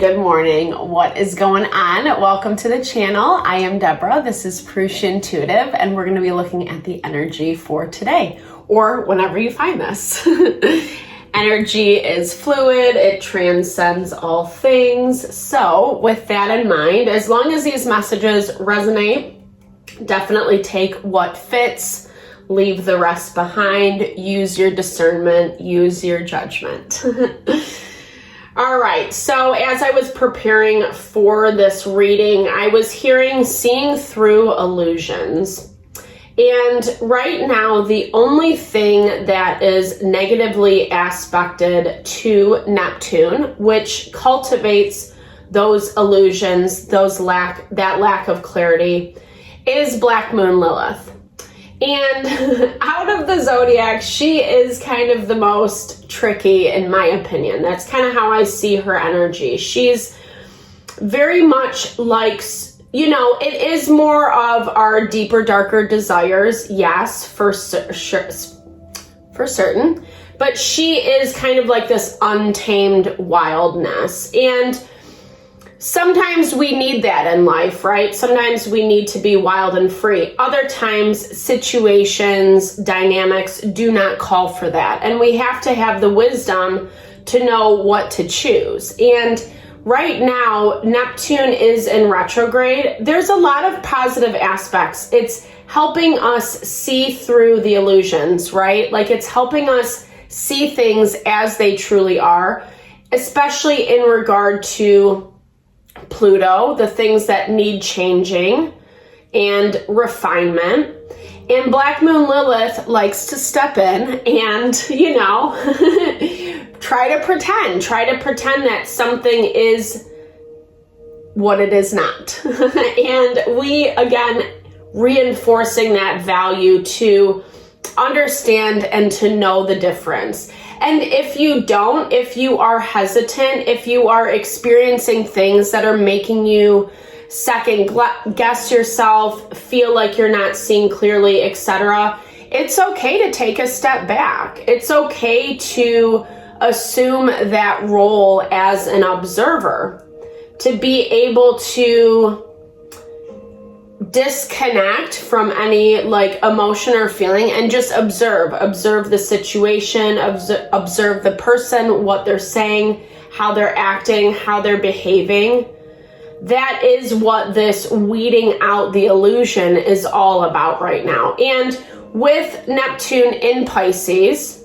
good morning. What is going on? Welcome to the channel. I am Deborah. This is Purusha Intuitive, and we're going to be looking at the energy for today, or whenever you find this. Energy is fluid. It transcends all things. So with that in mind, as long as these messages resonate, definitely take what fits, leave the rest behind, use your discernment, use your judgment. All right, so as I was preparing for this reading, I was seeing through illusions. And right now, the only thing that is negatively aspected to Neptune, which cultivates those illusions, that lack of clarity, is Black Moon Lilith. And out of the zodiac, she is kind of the most tricky, in my opinion. That's kind of how I see her energy. She's very much likes, it is more of our deeper, darker desires, yes, for certain. But she is kind of like this untamed wildness. And sometimes we need that in life, right? Sometimes we need to be wild and free. Other times, situations, dynamics do not call for that. And we have to have the wisdom to know what to choose. And right now, Neptune is in retrograde. There's a lot of positive aspects. It's helping us see through the illusions, right? Like it's helping us see things as they truly are, especially in regard to Pluto, the things that need changing and refinement. And Black Moon Lilith likes to step in and, try to pretend that something is what it is not. And we, again, reinforcing that value to understand and to know the difference. And if you are hesitant, if you are experiencing things that are making you second guess yourself, feel like you're not seeing clearly, etc., it's okay to take a step back. It's okay to assume that role as an observer, to be able to disconnect from any emotion or feeling and just observe the situation, observe the person, what they're saying, how they're acting, how they're behaving. That is what this weeding out the illusion is all about right now. And with Neptune in Pisces,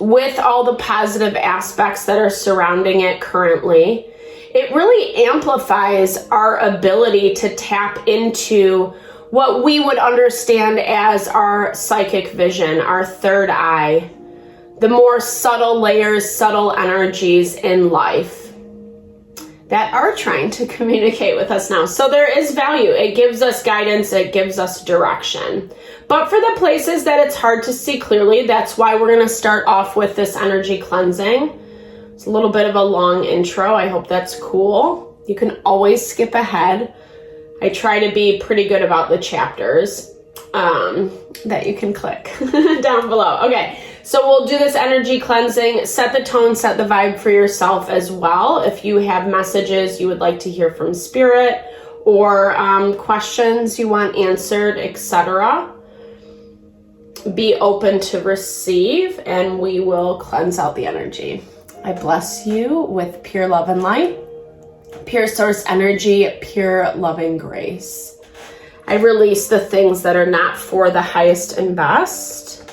with all the positive aspects that are surrounding it currently, it really amplifies our ability to tap into what we would understand as our psychic vision, our third eye, the more subtle layers, subtle energies in life that are trying to communicate with us now. So there is value. It gives us guidance. It gives us direction. But for the places that it's hard to see clearly, that's why we're going to start off with this energy cleansing. It's a little bit of a long intro. I hope that's cool. You can always skip ahead. I try to be pretty good about the chapters that you can click down below. Okay, so we'll do this energy cleansing, set the tone, set the vibe for yourself as well. If you have messages you would like to hear from Spirit or questions you want answered, etc., be open to receive, and we will cleanse out the energy. I bless you with pure love and light, pure source energy, pure loving grace. I release the things that are not for the highest and best.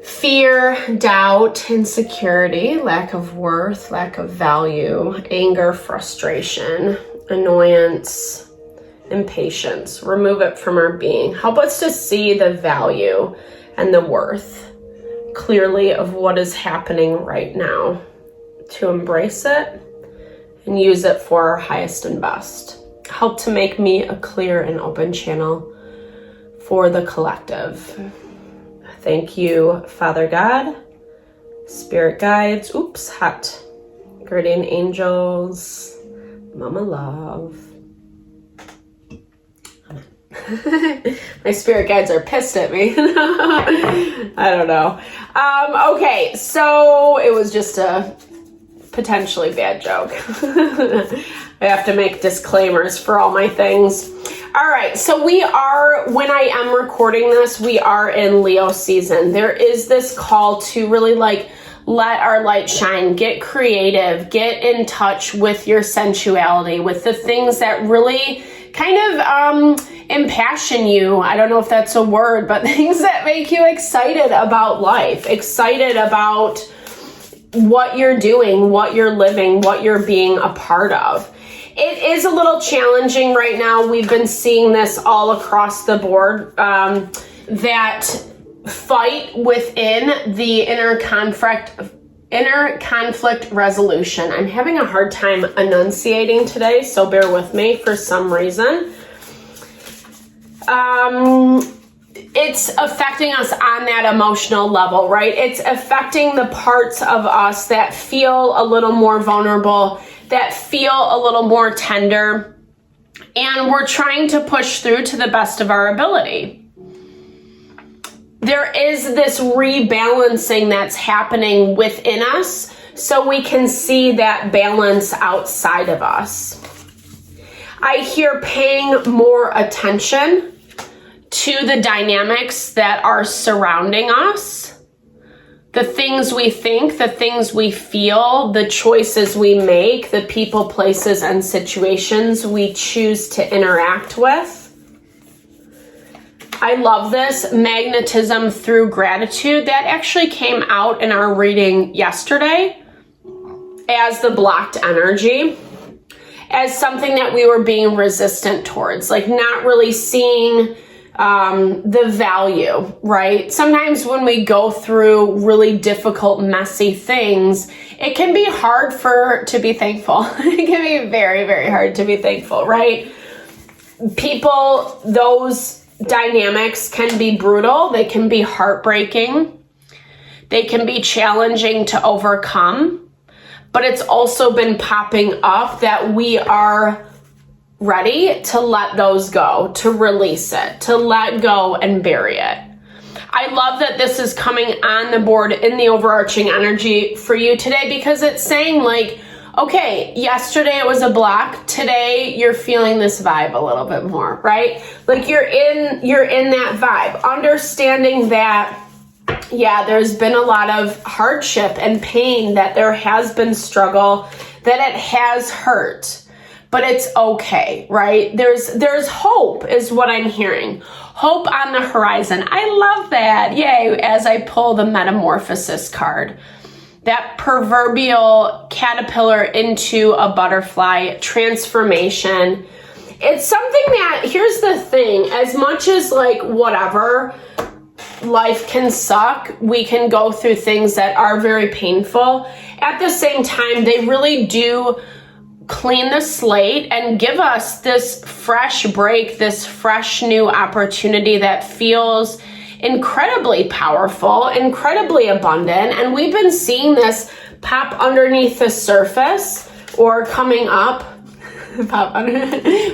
Fear, doubt, insecurity, lack of worth, lack of value, anger, frustration, annoyance, impatience. Remove it from our being. Help us to see the value and the worth clearly of what is happening right now, to embrace it and use it for our highest and best. Help to make me a clear and open channel for the collective. Thank you, Father God, Spirit guides, guardian angels, Mama Love. My spirit guides are pissed at me. I don't know. Okay, so it was just a potentially bad joke. I have to make disclaimers for all my things. All right, so when I am recording this, we are in Leo season. There is this call to really like let our light shine, get creative, get in touch with your sensuality, with the things that really kind of impassion you. I don't know if that's a word, but things that make you excited about life, excited about what you're doing, what you're living, what you're being a part of. It is a little challenging right now. We've been seeing this all across the board, that fight within the inner conflict resolution. I'm having a hard time enunciating today, so bear with me for some reason. It's affecting us on that emotional level, right? It's affecting the parts of us that feel a little more vulnerable, that feel a little more tender, and we're trying to push through to the best of our ability. There is this rebalancing that's happening within us, so we can see that balance outside of us. I hear paying more attention to the dynamics that are surrounding us, the things we think, the things we feel, the choices we make, the people, places, and situations we choose to interact with. I love this magnetism through gratitude. That actually came out in our reading yesterday as the blocked energy, as something that we were being resistant towards, like not really seeing the value, right? Sometimes when we go through really difficult, messy things, it can be hard to be thankful. It can be very, very hard to be thankful, right? People, those dynamics can be brutal. They can be heartbreaking. They can be challenging to overcome, but it's also been popping up that we are ready to let those go, to release it, to let go and bury it. I love that this is coming on the board in the overarching energy for you today, because it's saying like, okay, yesterday it was a block. Today you're feeling this vibe a little bit more, right? Like you're in that vibe, understanding that, yeah, there's been a lot of hardship and pain, that there has been struggle, that it has hurt, but it's okay, right? There's hope is what I'm hearing. Hope on the horizon. I love that. Yay, as I pull the Metamorphosis card. That proverbial caterpillar into a butterfly transformation. It's something that, here's the thing, as much as like whatever, life can suck, we can go through things that are very painful. At the same time, they really do clean the slate and give us this fresh break, this fresh new opportunity that feels incredibly powerful, incredibly abundant. And we've been seeing this pop underneath the surface or coming up.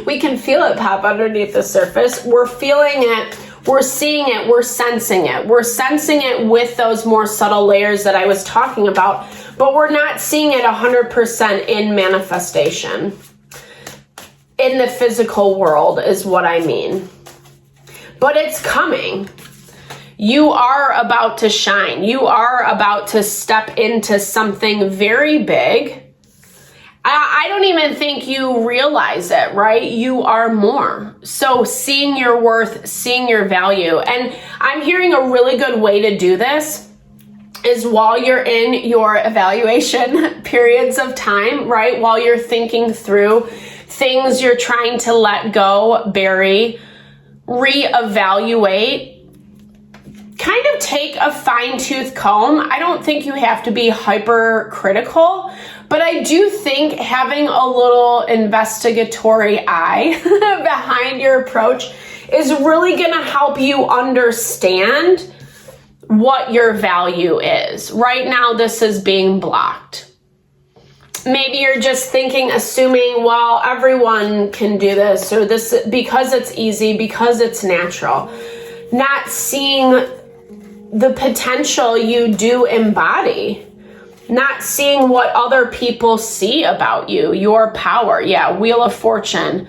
We can feel it pop underneath the surface. We're feeling it. We're seeing it. We're sensing it. We're sensing it with those more subtle layers that I was talking about, but we're not seeing it 100% in manifestation. In the physical world is what I mean. But it's coming. You are about to shine. You are about to step into something very big. I don't even think you realize it, right? You are more. So seeing your worth, seeing your value. And I'm hearing a really good way to do this is while you're in your evaluation periods of time, right? While you're thinking through things you're trying to let go, bury, reevaluate, kind of take a fine-tooth comb. I don't think you have to be hypercritical, but I do think having a little investigatory eye behind your approach is really going to help you understand what your value is. Right now, this is being blocked. Maybe you're just thinking, assuming, well, everyone can do this, or this because it's easy, because it's natural. Not seeing the potential you do embody. not seeing what other people see about you, your power. Yeah, Wheel of Fortune.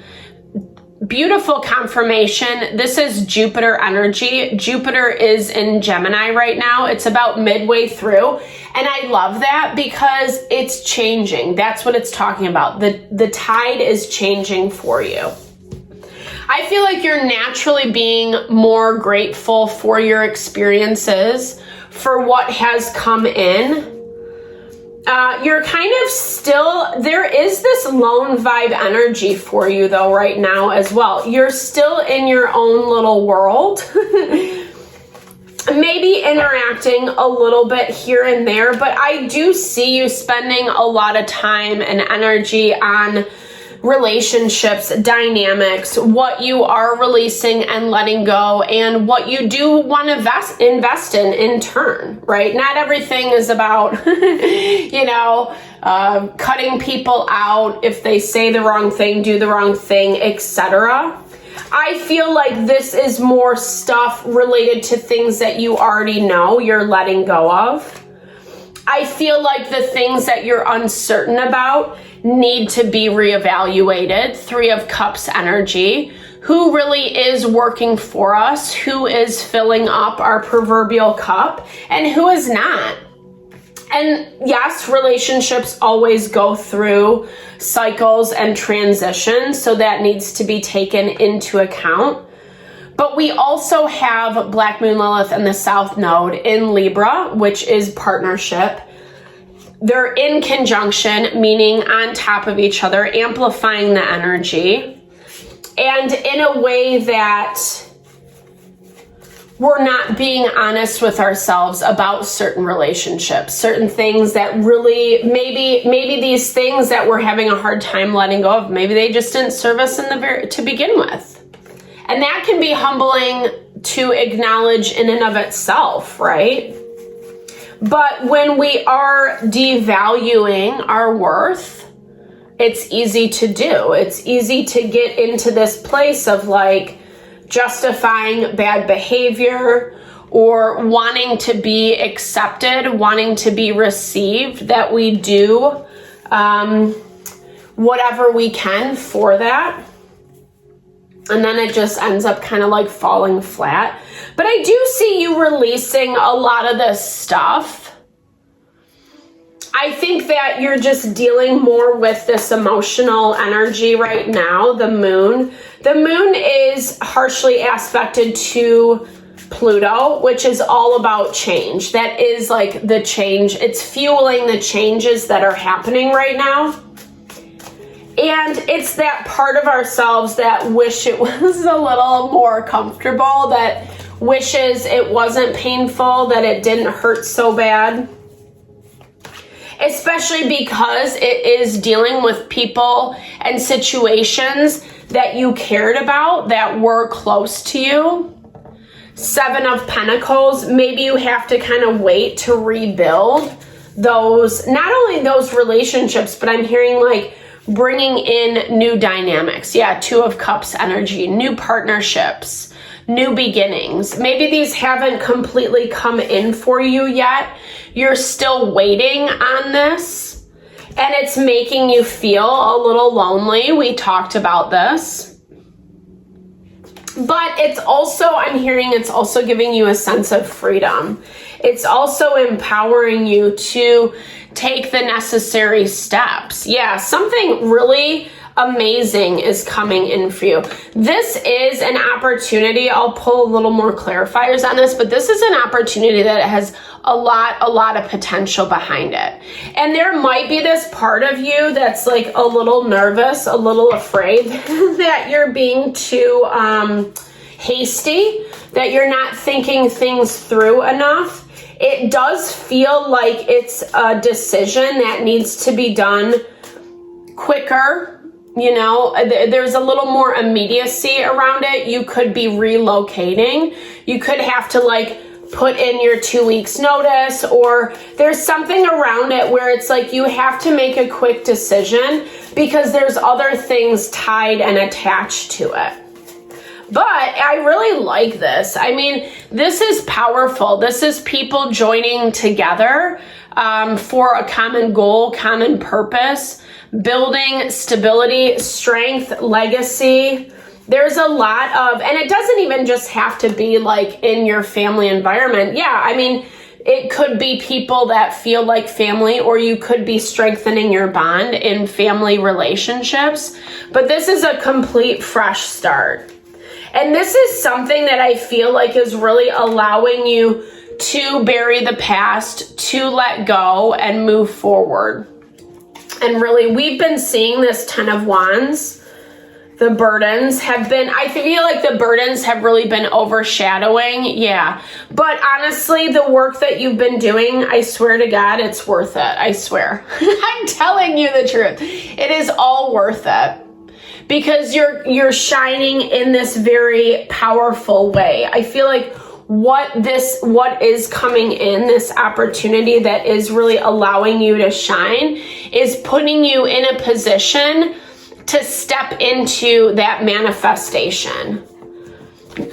Beautiful confirmation. This is Jupiter energy. Jupiter is in Gemini right now. It's about midway through. And I love that because it's changing. That's what it's talking about. The tide is changing for you. I feel like you're naturally being more grateful for your experiences, for what has come in. You're kind of still, there is this lone vibe energy for you though right now as well. You're still in your own little world. Maybe interacting a little bit here and there, but I do see you spending a lot of time and energy on relationships, dynamics, what you are releasing and letting go, and what you do want to invest in turn, right? Not everything is about, cutting people out if they say the wrong thing, do the wrong thing, etc. I feel like this is more stuff related to things that you already know you're letting go of. I feel like the things that you're uncertain about need to be reevaluated. 3 of Cups energy. Who really is working for us? Who is filling up our proverbial cup? And who is not? And yes, relationships always go through cycles and transitions, so that needs to be taken into account. But we also have Black Moon Lilith and the South Node in Libra, which is partnership. They're in conjunction, meaning on top of each other, amplifying the energy. And in a way that we're not being honest with ourselves about certain relationships, certain things that really, maybe these things that we're having a hard time letting go of, maybe they just didn't serve us to begin with. And that can be humbling to acknowledge in and of itself, right? But when we are devaluing our worth, it's easy to do. It's easy to get into this place of like justifying bad behavior or wanting to be accepted, wanting to be received, that we do whatever we can for that. And then it just ends up kind of like falling flat. But I do see you releasing a lot of this stuff. I think that you're just dealing more with this emotional energy right now, the moon. The moon is harshly aspected to Pluto, which is all about change. That is like the change. It's fueling the changes that are happening right now. And it's that part of ourselves that wish it was a little more comfortable, that wishes it wasn't painful, that it didn't hurt so bad. Especially because it is dealing with people and situations that you cared about, that were close to you. 7 of Pentacles, maybe you have to kind of wait to rebuild those, not only those relationships, but I'm hearing like bringing in new dynamics. Yeah, 2 of Cups energy, new partnerships, new beginnings. Maybe these haven't completely come in for you yet. You're still waiting on this, and it's making you feel a little lonely. We talked about this. But it's also, I'm hearing it's also giving you a sense of freedom. It's also empowering you to take the necessary steps. Yeah, something really amazing is coming in for you. This is an opportunity. I'll pull a little more clarifiers on this, but this is an opportunity that has a lot of potential behind it. And there might be this part of you that's like a little nervous, a little afraid that you're being too hasty, that you're not thinking things through enough. It does feel like it's a decision that needs to be done quicker. You know, there's a little more immediacy around it. You could be relocating. You could have to like put in your 2 weeks notice, or there's something around it where it's like you have to make a quick decision because there's other things tied and attached to it. But I really like this. I mean, this is powerful. This is people joining together. for a common goal, common purpose, building stability, strength, legacy. There's a lot of, and it doesn't even just have to be like in your family environment. Yeah, I mean, it could be people that feel like family, or you could be strengthening your bond in family relationships. But this is a complete fresh start. And this is something that I feel like is really allowing you to bury the past, to let go and move forward. And really, we've been seeing this 10 of Wands. The burdens have been, I feel like the burdens have really been overshadowing. Yeah. But honestly, the work that you've been doing, I swear to God, it's worth it. I swear. I'm telling you the truth. It is all worth it. Because you're shining in this very powerful way. I feel like what is coming in, this opportunity that is really allowing you to shine, is putting you in a position to step into that manifestation.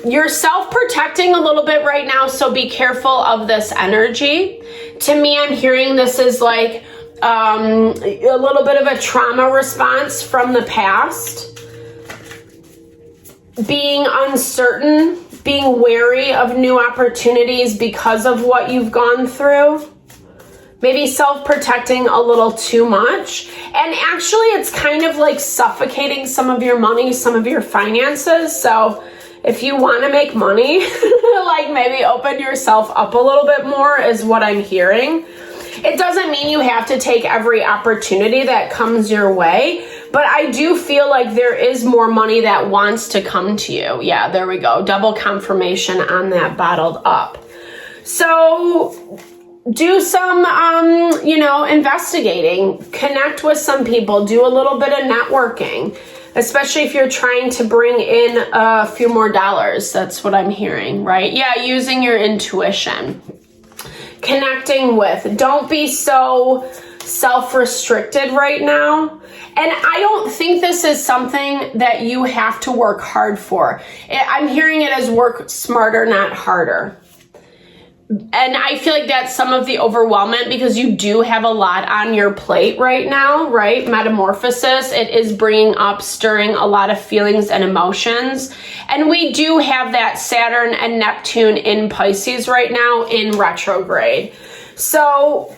You're self-protecting a little bit right now, so be careful of this energy. To me, I'm hearing this is like a little bit of a trauma response from the past. Being uncertain, being wary of new opportunities because of what you've gone through. Maybe self-protecting a little too much. And actually, it's kind of like suffocating some of your money, some of your finances. So if you want to make money, like maybe open yourself up a little bit more is what I'm hearing. It doesn't mean you have to take every opportunity that comes your way, but I do feel like there is more money that wants to come to you. Yeah, there we go. Double confirmation on that bottled up. So do some, investigating, connect with some people, do a little bit of networking, especially if you're trying to bring in a few more dollars. That's what I'm hearing, right? Yeah, using your intuition, connecting with. Don't be so self-restricted right now. And I don't think this is something that you have to work hard for. I'm hearing it as work smarter, not harder. And I feel like that's some of the overwhelmment, because you do have a lot on your plate right now, right? Metamorphosis, it is bringing up, stirring a lot of feelings and emotions. And we do have that Saturn and Neptune in Pisces right now in retrograde. So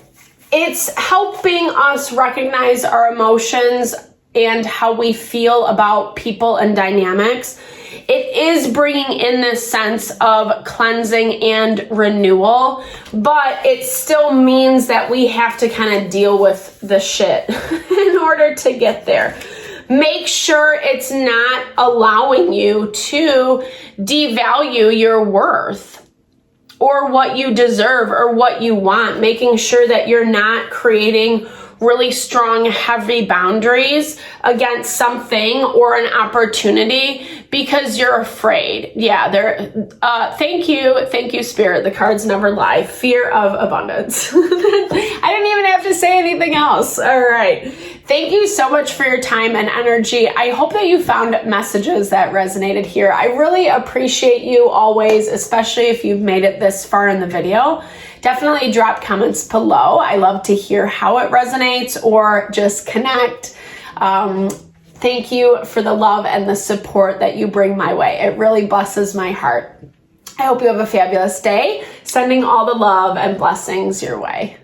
it's helping us recognize our emotions and how we feel about people and dynamics. It is bringing in this sense of cleansing and renewal, but it still means that we have to kind of deal with the shit in order to get there. Make sure it's not allowing you to devalue your worth or what you deserve or what you want. Making sure that you're not creating really strong, heavy boundaries against something or an opportunity because you're afraid. Yeah, thank you, Spirit. The cards never lie. Fear of abundance. I didn't even have to say anything else. All right. Thank you so much for your time and energy. I hope that you found messages that resonated here. I really appreciate you always, especially if you've made it this far in the video. Definitely drop comments below. I love to hear how it resonates or just connect. Thank you for the love and the support that you bring my way. It really blesses my heart. I hope you have a fabulous day. Sending all the love and blessings your way.